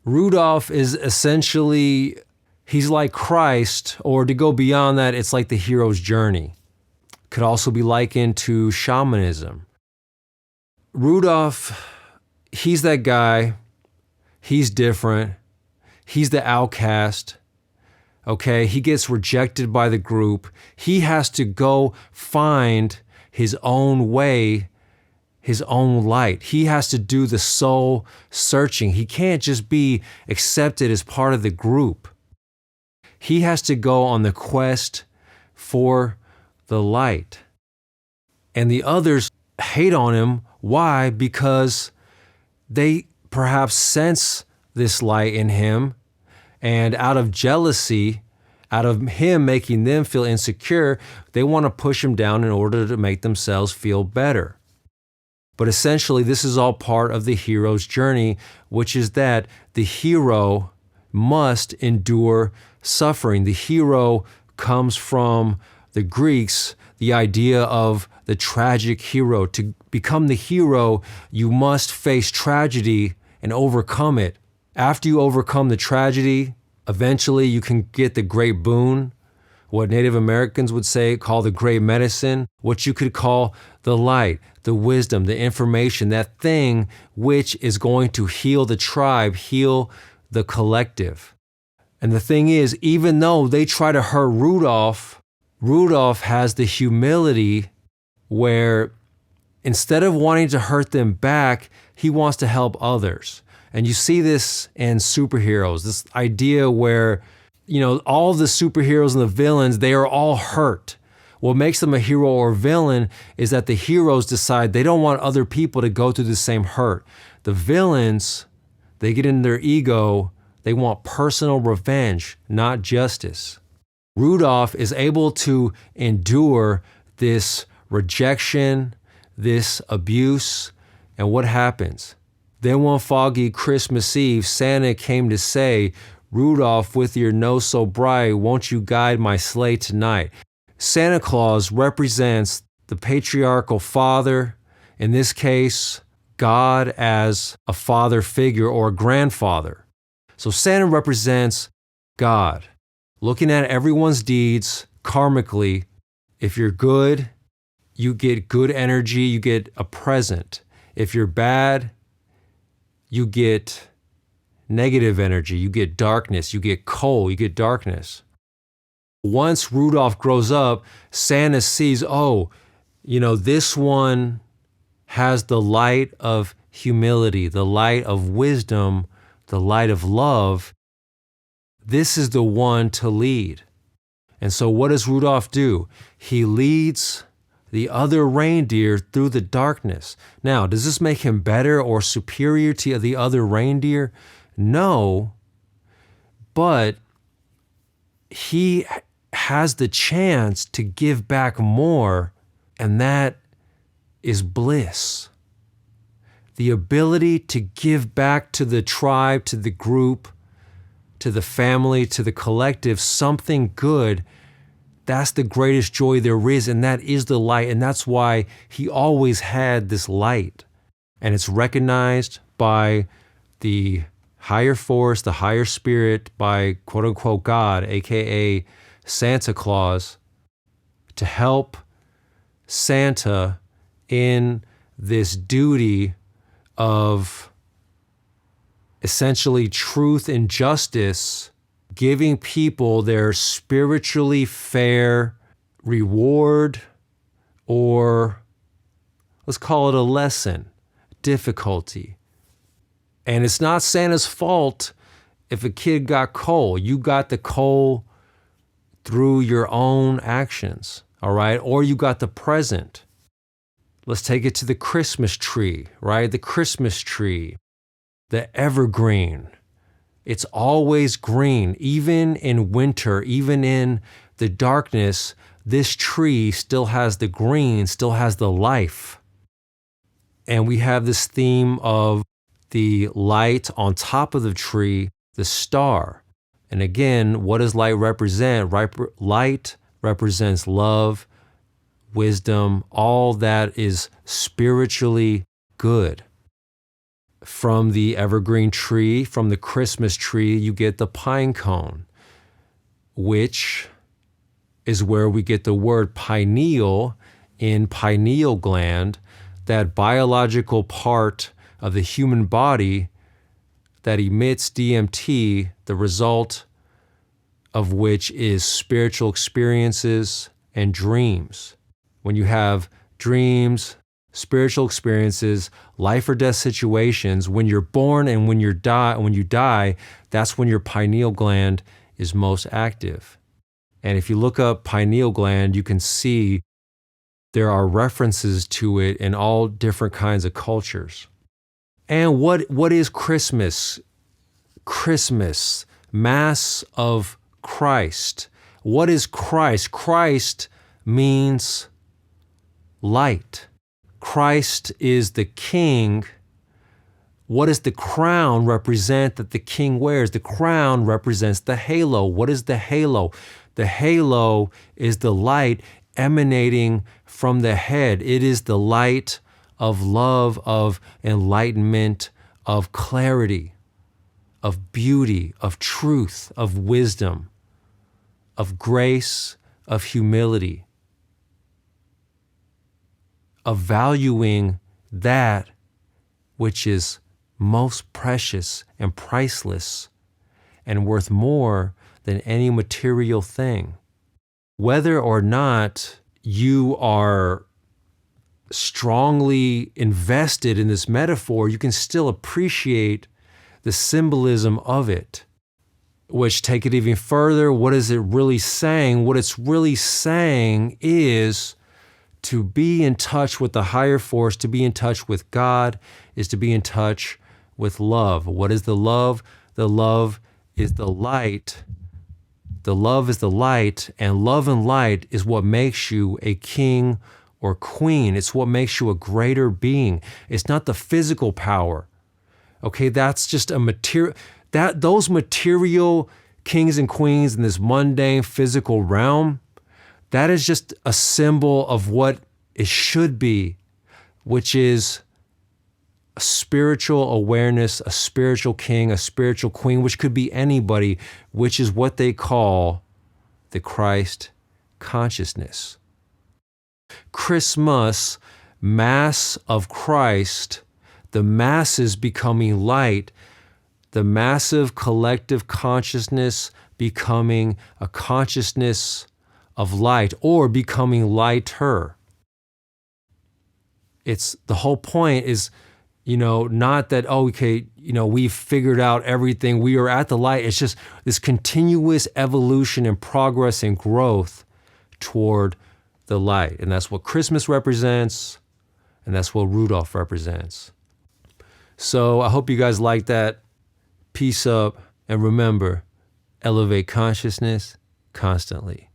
Rudolph is essentially, he's like Christ, or to go beyond that, it's like the hero's journey. Could also be likened to shamanism. Rudolph, he's that guy. He's different. He's the outcast. Okay, he gets rejected by the group. He has to go find his own way, his own light. He has to do the soul searching. He can't just be accepted as part of the group. He has to go on the quest for the light. And the others hate on him. Why? Because they perhaps sense this light in him, and out of jealousy, out of him making them feel insecure, they want to push him down in order to make themselves feel better. But essentially, this is all part of the hero's journey, which is that the hero must endure suffering. The hero comes from the Greeks, the idea of the tragic hero. To become the hero, you must face tragedy and overcome it. After you overcome the tragedy, eventually you can get the great boon, what Native Americans would say, call the great medicine, what you could call the light, the wisdom, the information, that thing which is going to heal the tribe, heal the collective. And the thing is, even though they try to hurt Rudolph, Rudolph has the humility where instead of wanting to hurt them back, he wants to help others. And you see this in superheroes, this idea where, all of the superheroes and the villains, they are all hurt. What makes them a hero or villain is that the heroes decide they don't want other people to go through the same hurt. The villains, they get in their ego, they want personal revenge, not justice. Rudolph is able to endure this rejection, this abuse, and what happens? Then one foggy Christmas Eve, Santa came to say, "Rudolph, with your nose so bright, won't you guide my sleigh tonight?" Santa Claus represents the patriarchal father, in this case, God as a father figure or a grandfather. So Santa represents God, looking at everyone's deeds karmically. If you're good, you get good energy, you get a present. If you're bad, you get negative energy, you get darkness, you get cold, you get darkness. Once Rudolph grows up, Santa sees, this one has the light of humility, the light of wisdom, the light of love. This is the one to lead. And so what does Rudolph do? He leads the other reindeer through the darkness. Now, does this make him better or superior to the other reindeer? No, but he has the chance to give back more, and that is bliss. The ability to give back to the tribe, to the group, to the family, to the collective, something good. That's the greatest joy there is, and that is the light, and that's why he always had this light. And it's recognized by the higher force, the higher spirit, by quote-unquote God, aka Santa Claus, to help Santa in this duty of essentially truth and justice, giving people their spiritually fair reward, or let's call it a lesson, difficulty. And it's not Santa's fault if a kid got coal. You got the coal through your own actions, all right? Or you got the present. Let's take it to the Christmas tree, right? The Christmas tree, the evergreen. It's always green. Even in winter, even in the darkness, this tree still has the green, still has the life. And we have this theme of the light on top of the tree, the star. And again, what does light represent? Light represents love, wisdom, all that is spiritually good. From the evergreen tree, from the Christmas tree, you get the pine cone, which is where we get the word pineal, in pineal gland, that biological part of the human body that emits DMT, the result of which is spiritual experiences and dreams. When you have dreams, spiritual experiences, life or death situations, when you're born and when you die, that's when your pineal gland is most active. And if you look up pineal gland, you can see there are references to it in all different kinds of cultures. And what is Christmas? Christmas, Mass of Christ. What is Christ? Christ means light. Christ is the king. What does the crown represent that the king wears? The crown represents the halo. What is the halo? The halo is the light emanating from the head. It is the light of love, of enlightenment, of clarity, of beauty, of truth, of wisdom, of grace, of humility, of valuing that which is most precious and priceless and worth more than any material thing. Whether or not you are strongly invested in this metaphor, you can still appreciate the symbolism of it, which, take it even further, what is it really saying? What it's really saying is to be in touch with the higher force, to be in touch with God, is to be in touch with love. What is the love? The love is the light. The love is the light, and love and light is what makes you a king or queen. It's what makes you a greater being. It's not the physical power. Okay, that's just a material, those material kings and queens in this mundane physical realm, that is just a symbol of what it should be, which is a spiritual awareness, a spiritual king, a spiritual queen, which could be anybody, which is what they call the Christ consciousness. Christmas, Mass of Christ, the masses becoming light, the massive collective consciousness becoming a consciousness of light, or becoming lighter. It's the whole point is, not that, okay, we've figured out everything, we are at the light. It's just this continuous evolution and progress and growth toward the light. And that's what Christmas represents, and that's what Rudolph represents. So I hope you guys like that. Peace up, and remember, elevate consciousness constantly.